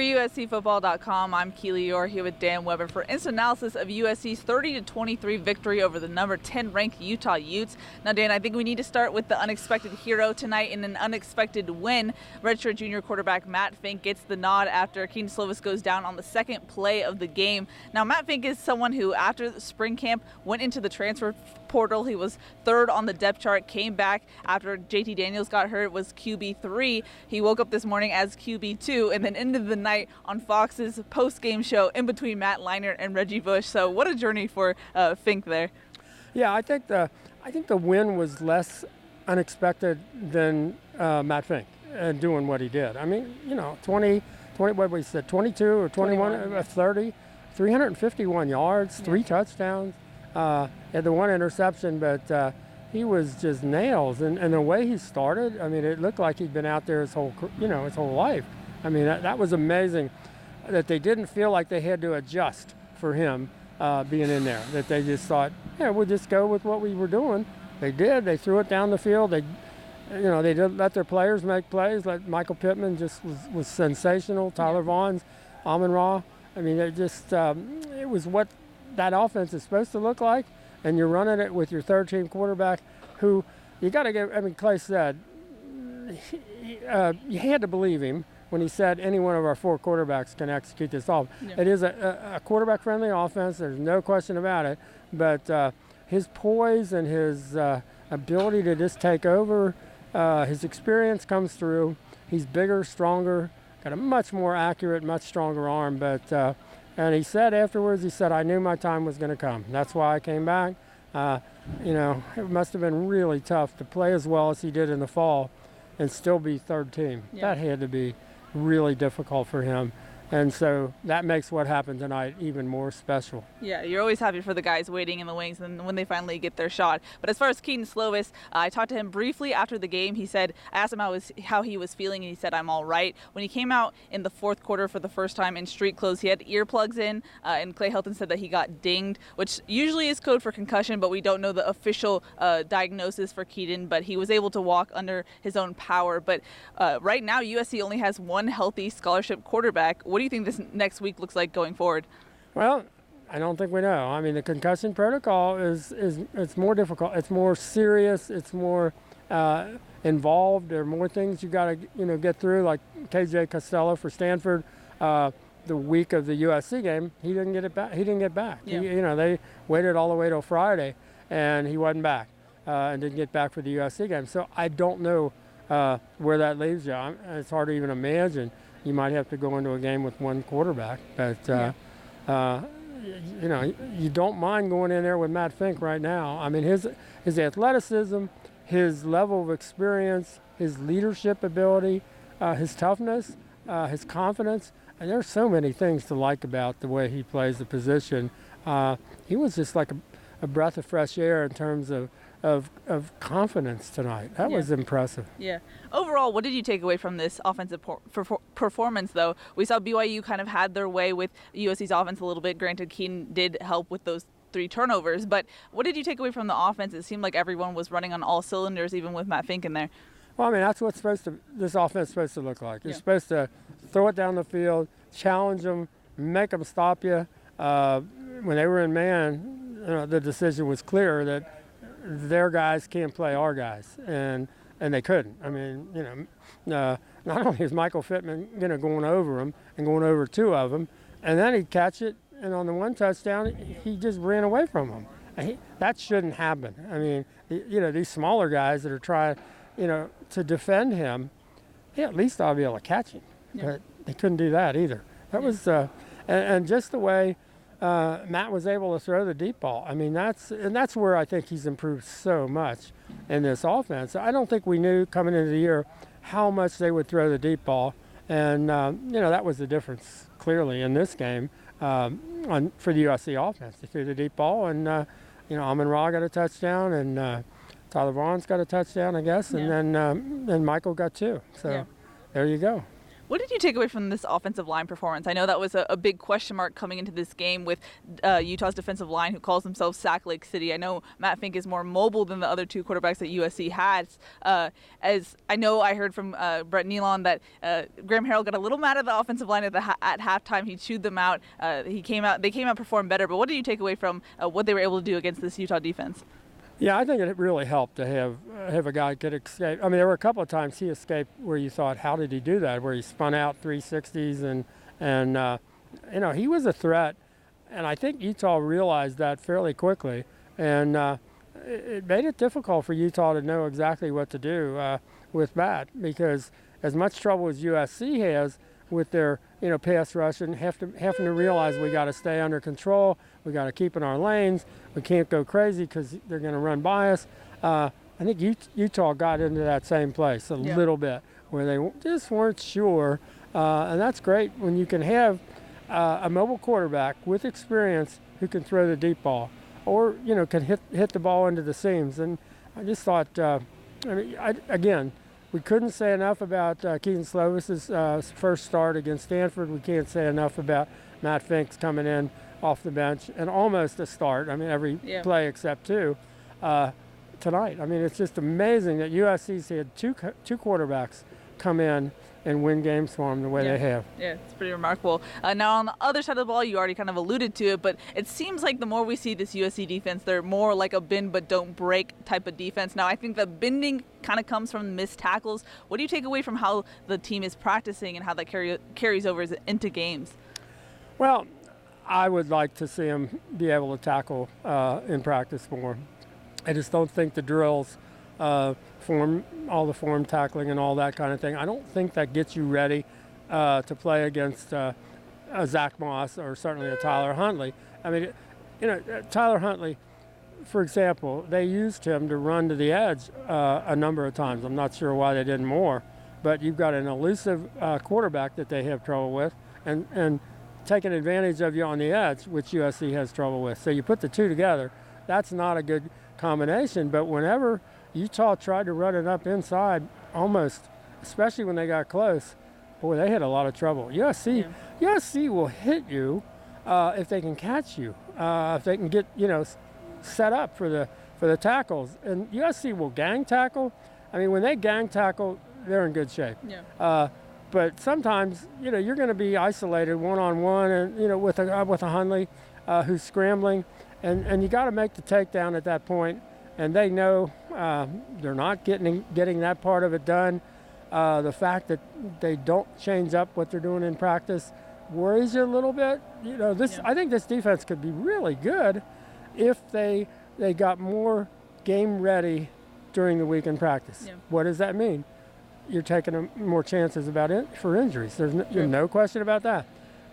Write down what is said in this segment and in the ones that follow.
USCFootball.com, I'm Keely Eure here with Dan Weber for instant analysis of USC's 30-23 victory over the number 10 ranked Utah Utes. Now, Dan, I think we need to start with the unexpected hero tonight in an unexpected win. Redshirt junior quarterback Matt Fink gets the nod after Kedon Slovis goes down on the second play of the game. Now, Matt Fink is someone who, after the spring camp, went into the transfer portal. He was third on the depth chart, came back after JT Daniels got hurt, was QB3. He woke up this morning as QB2, and then ended the night on Fox's post-game show in between Matt Leinart and Reggie Bush. So what a journey for Fink there. Yeah, I think the win was less unexpected than Matt Fink doing what he did. I mean, 20 what we said, 22 or 21, 30, 351 yards, 3 touchdowns. Had the one interception, but he was just nails. And the way he started, I mean, it looked like he'd been out there his whole life. I mean, that was amazing that they didn't feel like they had to adjust for him being in there, that they just thought, yeah, we'll just go with what we were doing. They did. They threw it down the field. They did let their players make plays. Like Michael Pittman just was sensational. Tyler Vaughn's, Amon-Ra. I mean, it was what that offense is supposed to look like, and you're running it with your third-team quarterback who you got to give. I mean, Clay said you had to believe him when he said any one of our 4 quarterbacks can execute this offense. Yeah. It is a quarterback-friendly offense. There's no question about it. But his poise and his ability to just take over, his experience comes through. He's bigger, stronger, got a much more accurate, much stronger arm. But and he said afterwards, I knew my time was going to come. That's why I came back. It must have been really tough to play as well as he did in the fall and still be third team. Yeah. That had to be really difficult for him. And so that makes what happened tonight even more special. Yeah, you're always happy for the guys waiting in the wings and when they finally get their shot. But as far as Kedon Slovis, I talked to him briefly after the game. He said, I asked him how he was feeling, and he said, I'm all right. When he came out in the fourth quarter for the first time in street clothes, he had earplugs in, and Clay Helton said that he got dinged, which usually is code for concussion, but we don't know the official diagnosis for Kedon, but he was able to walk under his own power. But right now, USC only has one healthy scholarship quarterback. What do you think this next week looks like going forward? Well, I don't think we know. I mean, the concussion protocol is more difficult. It's more serious. It's more involved. There are more things you got to get through. Like KJ Costello for Stanford, the week of the USC game, he didn't get it back. He didn't get back. Yeah. They waited all the way till Friday, and he wasn't back and didn't get back for the USC game. So I don't know where that leaves you. It's hard to even imagine. You might have to go into a game with one quarterback, but you don't mind going in there with Matt Fink right now. I mean, his athleticism, his level of experience, his leadership ability, his toughness, his confidence, and there's so many things to like about the way he plays the position. He was just like a breath of fresh air in terms of confidence tonight. That was impressive. Yeah. Overall, what did you take away from this offensive performance, though? We saw BYU kind of had their way with USC's offense a little bit. Granted, Kedon did help with those 3 turnovers, but what did you take away from the offense? It seemed like everyone was running on all cylinders, even with Matt Fink in there. Well, I mean, that's what this offense is supposed to look like. You're supposed to throw it down the field, challenge them, make them stop you. When they were in man, the decision was clear that their guys can't play our guys, and they couldn't. I mean, not only is Michael Pittman going over them and going over 2 of them, and then he'd catch it, and on the one touchdown, he just ran away from them. That shouldn't happen. I mean, these smaller guys that are trying, to defend him, at least I'll be able to catch him. Yeah. But they couldn't do that either. That was, and just the way Matt was able to throw the deep ball. I mean, that's where I think he's improved so much in this offense. I don't think we knew coming into the year how much they would throw the deep ball, and that was the difference clearly in this game for the USC offense. They threw the deep ball, and Amon-Ra got a touchdown, and Tyler Vaughn's got a touchdown, I guess, and then Michael got 2. So there you go. What did you take away from this offensive line performance? I know that was a big question mark coming into this game with Utah's defensive line, who calls themselves Sack Lake City. I know Matt Fink is more mobile than the other two quarterbacks that USC has. As I know, I heard from Brett Nealon that Graham Harrell got a little mad at the offensive line at halftime. He chewed them out. They came out performed better. But what did you take away from what they were able to do against this Utah defense? Yeah, I think it really helped to have a guy could escape. I mean, there were a couple of times he escaped where you thought, how did he do that? Where he spun out 360s and he was a threat. And I think Utah realized that fairly quickly. And it made it difficult for Utah to know exactly what to do with Matt, because as much trouble as USC has with their pass rush and having to realize we got to stay under control, we got to keep in our lanes, we can't go crazy because they're going to run by us. I think Utah got into that same place a little bit where they just weren't sure, and that's great when you can have a mobile quarterback with experience who can throw the deep ball or can hit the ball into the seams. And I just thought, again, we couldn't say enough about Keaton Slovis's first start against Stanford. We can't say enough about Matt Fink's coming in off the bench and almost a start. I mean, every play except two tonight. I mean, it's just amazing that USC's had two quarterbacks come in and win games for them the way they have. Yeah, it's pretty remarkable. Now, on the other side of the ball, you already kind of alluded to it, but it seems like the more we see this USC defense, they're more like a bend but don't break type of defense. Now, I think the bending kind of comes from missed tackles. What do you take away from how the team is practicing and how that carries over into games? Well, I would like to see them be able to tackle in practice more. I just don't think the drills, all the form tackling and all that kind of thing, I don't think that gets you ready to play against a Zach Moss or certainly a Tyler Huntley. I mean, Tyler Huntley, for example, they used him to run to the edge a number of times. I'm not sure why they didn't more, but you've got an elusive quarterback that they have trouble with and taking advantage of you on the edge, which USC has trouble with. So you put the two together, that's not a good combination. But whenever Utah tried to run it up inside, almost, especially when they got close, boy, they had a lot of trouble. USC will hit you if they can catch you, if they can get set up for the tackles. And USC will gang tackle. I mean, when they gang tackle, they're in good shape. But sometimes you're going to be isolated one-on-one, and with a Huntley who's scrambling, and you got to make the takedown at that point. And they know they're not getting that part of it done. The fact that they don't change up what they're doing in practice worries you a little bit. I think this defense could be really good if they got more game ready during the week in practice. What does that mean? You're taking more chances for injuries. There's no question about that.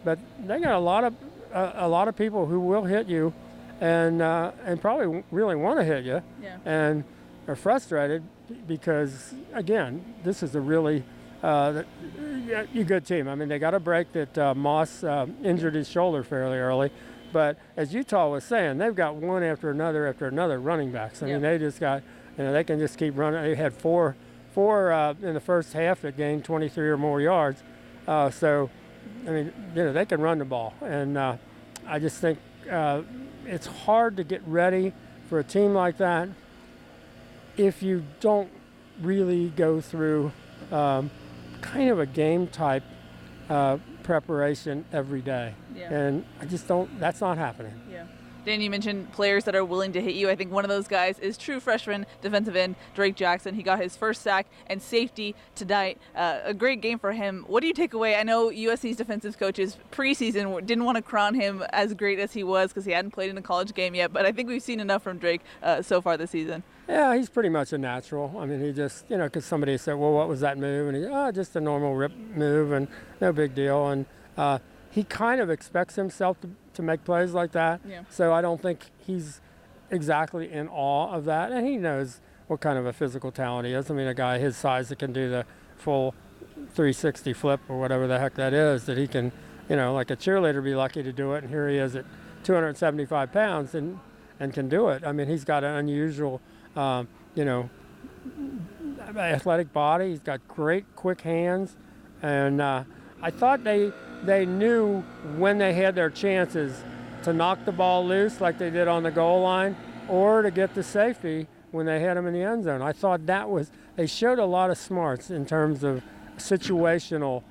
But they got a lot of people who will hit you, and probably really want to hit you, and are frustrated because, again, this is a really good team. I mean, they got a break that Moss injured his shoulder fairly early, but as Utah was saying, they've got one after another running backs. I mean, they just got, they can just keep running. They had four in the first half that gained 23 or more yards. So, I mean, they can run the ball, and I just think it's hard to get ready for a team like that if you don't really go through kind of a game type preparation every day. And I just don't, that's not happening. Dan, you mentioned players that are willing to hit you. I think one of those guys is true freshman defensive end Drake Jackson. He got his first sack and safety tonight. A great game for him. What do you take away? I know USC's defensive coaches preseason didn't want to crown him as great as he was because he hadn't played in a college game yet, but I think we've seen enough from Drake so far this season. Yeah, he's pretty much a natural. I mean, he just, because somebody said, well, what was that move? And he, just a normal rip move and no big deal. And he kind of expects himself to make plays like that. So I don't think he's exactly in awe of that. And he knows what kind of a physical talent he is. I mean, a guy his size that can do the full 360 flip or whatever the heck that is, that he can, like a cheerleader be lucky to do it. And here he is at 275 pounds and can do it. I mean, he's got an unusual, athletic body. He's got great quick hands. And I thought they knew when they had their chances to knock the ball loose like they did on the goal line, or to get the safety when they had them in the end zone. I thought they showed a lot of smarts in terms of situational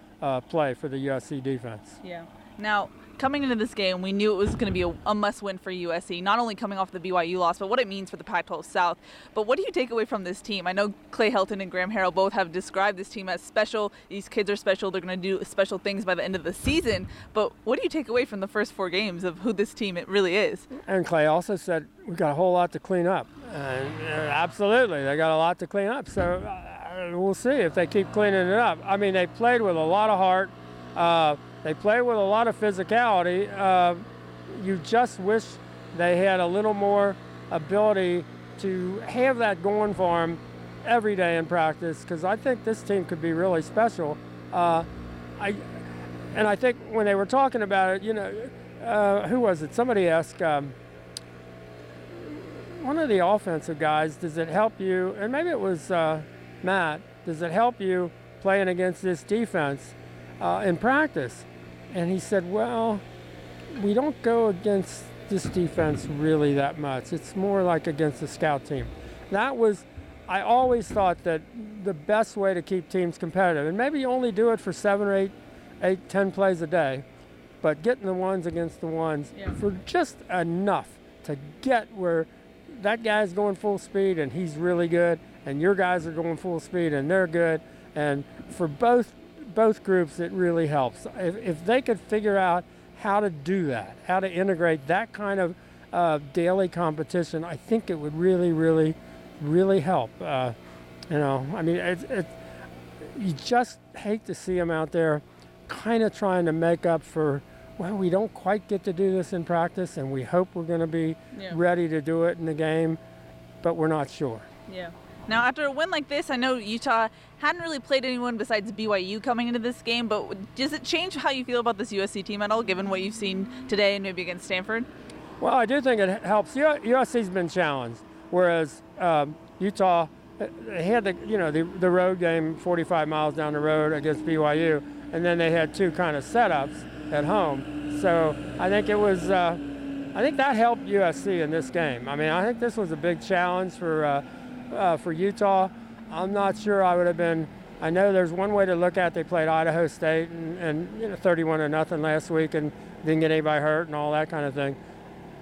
play for the USC defense. Yeah. Now, coming into this game, we knew it was going to be a must-win for USC, not only coming off the BYU loss, but what it means for the Pac-12 South. But what do you take away from this team? I know Clay Helton and Graham Harrell both have described this team as special. These kids are special. They're going to do special things by the end of the season. But what do you take away from the first 4 games of who this team it really is? And Clay also said, we've got a whole lot to clean up. And absolutely, they got a lot to clean up. So we'll see if they keep cleaning it up. I mean, they played with a lot of heart. They play with a lot of physicality. You just wish they had a little more ability to have that going for them every day in practice, because I think this team could be really special. I think when they were talking about it, who was it? Somebody asked one of the offensive guys, does it help you, and maybe it was Matt, does it help you playing against this defense in practice? And he said, well, we don't go against this defense really that much. It's more like against the scout team. I always thought that the best way to keep teams competitive, and maybe you only do it for 7 or 8, 10 plays a day, but getting the ones against the ones for just enough to get where that guy's going full speed and he's really good, and your guys are going full speed and they're good. And for both groups, it really helps. If they could figure out how to do that, how to integrate that kind of daily competition, I think it would really, really, really help. I mean, you just hate to see them out there kind of trying to make up for, well, we don't quite get to do this in practice, and we hope we're going to be ready to do it in the game, but we're not sure. Yeah. Now, after a win like this, I know Utah hadn't really played anyone besides BYU coming into this game, but does it change how you feel about this USC team at all, given what you've seen today and maybe against Stanford? Well, I do think it helps. USC's been challenged, whereas Utah had the road game 45 miles down the road against BYU, and then they had 2 kind of setups at home. So I think I think that helped USC in this game. I mean, I think this was a big challenge for Utah. I'm not sure I would have been. I know there's one way to look at it. They played Idaho State and 31-0 last week and didn't get anybody hurt and all that kind of thing.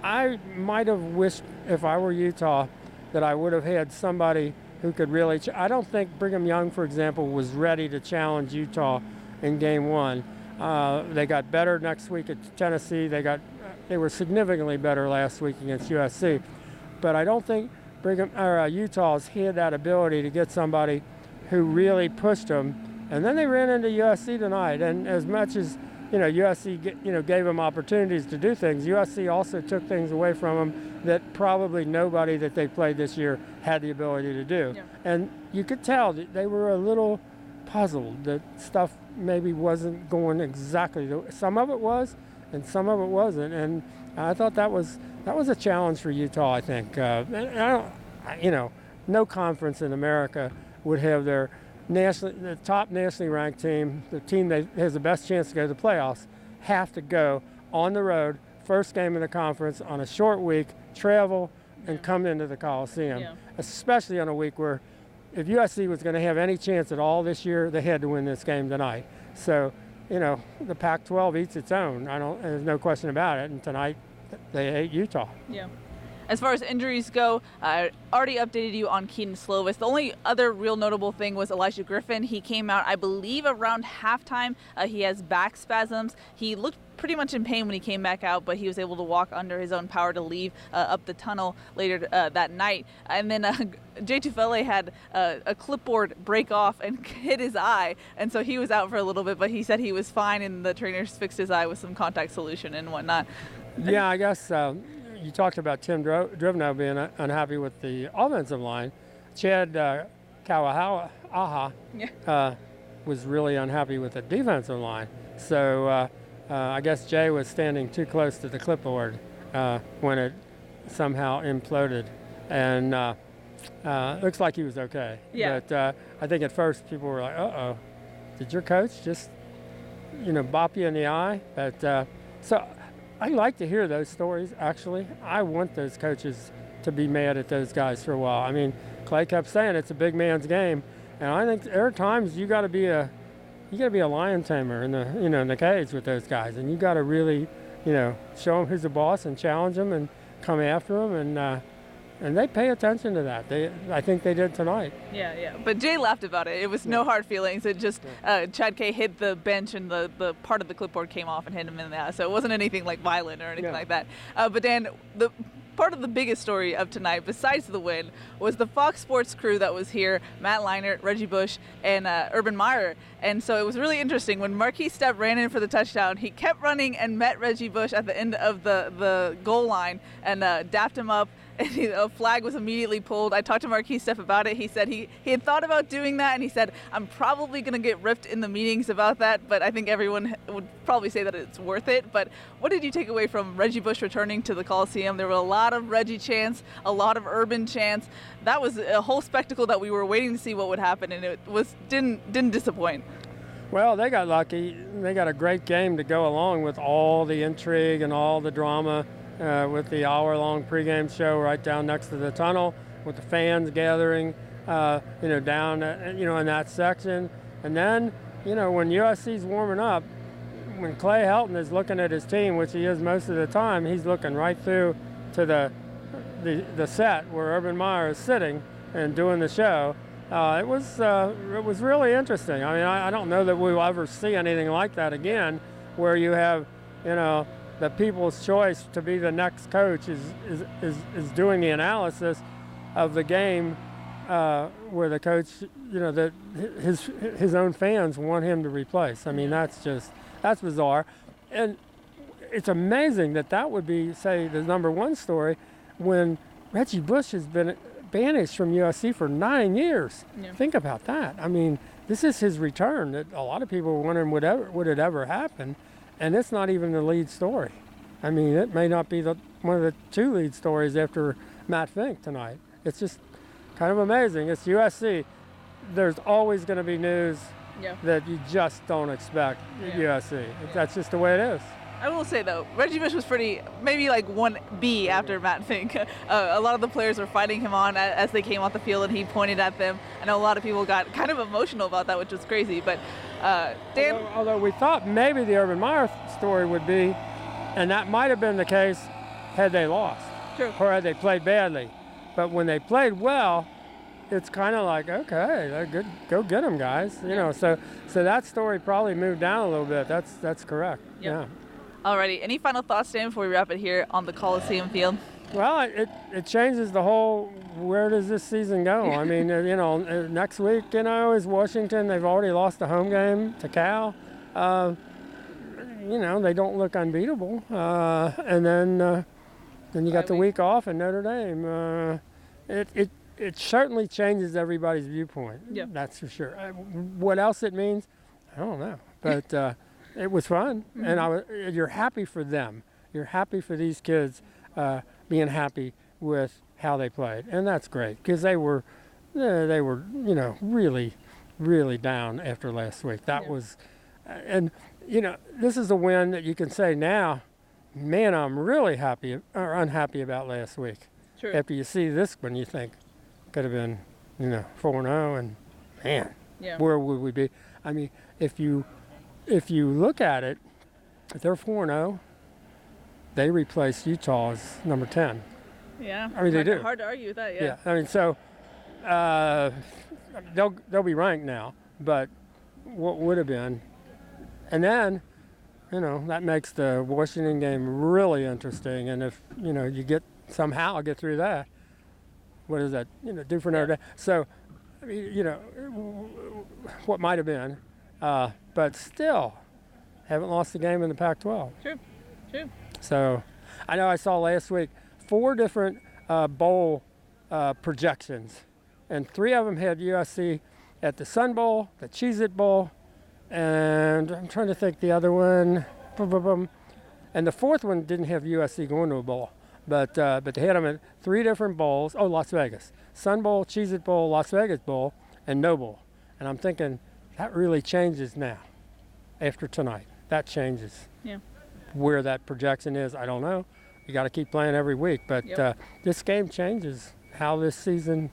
I might have wished, if I were Utah, that I would have had somebody who could really. I don't think Brigham Young, for example, was ready to challenge Utah in game 1. They got better next week at Tennessee. They were significantly better last week against USC, but I don't think Utah's had that ability to get somebody who really pushed them. And then they ran into USC tonight, and as much as USC gave them opportunities to do things, USC also took things away from them that probably nobody that they played this year had the ability to do. Yeah. And you could tell that they were a little puzzled that stuff maybe wasn't going exactly. Some of it was, and some of it wasn't. And I thought that was a challenge for Utah, I think. No conference in America would have the top nationally ranked team, the team that has the best chance to go to the playoffs, have to go on the road, first game in the conference, on a short week, travel, and come into the Coliseum, especially on a week where if USC was going to have any chance at all this year, they had to win this game tonight. So, the Pac-12 eats its own. There's no question about it. And tonight, they ate Utah. Yeah. As far as injuries go, I already updated you on Keaton Slovis. The only other real notable thing was Elijah Griffin. He came out, I believe, around halftime. He has back spasms. He looked pretty much in pain when he came back out, but he was able to walk under his own power to leave up the tunnel later that night. And then Jay Tufele had a clipboard break off and hit his eye, and so he was out for a little bit, but he said he was fine, and the trainers fixed his eye with some contact solution and whatnot. Yeah, I guess you talked about Tim Drivno being unhappy with the offensive line. Chad Kawahaha was really unhappy with the defensive line. So I guess Jay was standing too close to the clipboard when it somehow imploded. And looks like he was okay. Yeah. But I think at first people were like, uh-oh. did your coach just, bop you in the eye? But so I like to hear those stories, actually. I want those coaches to be mad at those guys for a while. I mean, Clay kept saying it's a big man's game, and I think there are times you got to be a lion tamer in the cage with those guys, and you got to really, show them who's the boss and challenge them and come after them, and they pay attention to that. I think they did tonight. Yeah. But Jay laughed about it. It was no hard feelings. It just Chad K hit the bench and the part of the clipboard came off and hit him in the eye. So it wasn't anything like violent or anything like that. But Dan, the part of the biggest story of tonight, besides the win, was the Fox Sports crew that was here, Matt Leinart, Reggie Bush, and Urban Meyer. And so it was really interesting. When Marquise Stepp ran in for the touchdown, he kept running and met Reggie Bush at the end of the goal line and dapped him up. And a flag was immediately pulled. I talked to Marquise Stepp about it. He said he had thought about doing that, and he said, I'm probably going to get ripped in the meetings about that, but I think everyone would probably say that it's worth it. But what did you take away from Reggie Bush returning to the Coliseum? There were a lot of Reggie chants, a lot of Urban chants. That was a whole spectacle that we were waiting to see what would happen, and it didn't disappoint. Well, they got lucky. They got a great game to go along with all the intrigue and all the drama. With the hour-long pregame show right down next to the tunnel, with the fans gathering, down, in that section. And then, when USC's warming up, when Clay Helton is looking at his team, which he is most of the time, he's looking right through to the set where Urban Meyer is sitting and doing the show. It was really interesting. I mean, I don't know that we'll ever see anything like that again, where you have, the people's choice to be the next coach is doing the analysis of the game, where the coach, that his own fans want him to replace. I mean, that's bizarre, and it's amazing that would be, say, the number one story when Reggie Bush has been banished from USC for 9 years. Yeah. Think about that. I mean, this is his return that a lot of people were wondering would it ever happen. And it's not even the lead story. I mean, it may not be one of the two lead stories after Matt Fink tonight. It's just kind of amazing. It's USC. There's always going to be news that you just don't expect at USC. That's just the way it is. I will say, though, Reggie Bush was maybe like 1B after Matt Fink. A lot of the players were fighting him on as they came off the field, and he pointed at them. I know a lot of people got kind of emotional about that, which was crazy. But Dan, although we thought maybe the Urban Meyer story would be, and that might have been the case had they lost, true, or had they played badly. But when they played well, it's kind of like, okay, they're good, go get them, guys. So that story probably moved down a little bit. That's correct. Yep. Yeah. Alrighty, any final thoughts, Dan, before we wrap it here on the Coliseum field? Well, it changes the whole, where does this season go? I mean, next week, is Washington. They've already lost the home game to Cal. They don't look unbeatable. And then you got the week off in Notre Dame. It certainly changes everybody's viewpoint. Yep. That's for sure. What else it means, I don't know. But it was fun, and you're happy for them. You're happy for these kids being happy with how they played, and that's great because they were really, really down after last week. That was, and this is a win that you can say now, man, I'm really happy or unhappy about last week. True. After you see this one, you think could have been 4-0, and man, where would we be? I mean, if you look at it, if they're 4-0, they replace Utah as number 10. Yeah. I mean, they do. Hard to argue with that, yeah. Yeah. I mean, so they'll be ranked now, but what would have been, and then, that makes the Washington game really interesting. And if you somehow get through that, what does that do for Notre Dame? So, I mean, what might have been. But still, haven't lost a game in the Pac-12. True. So, I know I saw last week 4 different bowl projections, and 3 of them had USC at the Sun Bowl, the Cheez-It Bowl, and I'm trying to think the other one. And the 4th one didn't have USC going to a bowl, but they had them at 3 different bowls. Oh, Las Vegas, Sun Bowl, Cheez-It Bowl, Las Vegas Bowl, and no bowl. And I'm thinking, That really changes now after tonight. That changes. Yeah. Where that projection is, I don't know. You got to keep playing every week. But this game changes how this season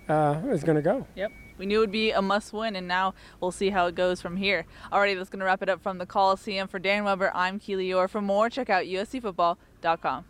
is going to go. Yep. We knew it would be a must-win, and now we'll see how it goes from here. Alrighty, that's going to wrap it up from the Coliseum. For Dan Weber, I'm Keely Eure. For more, check out uscfootball.com.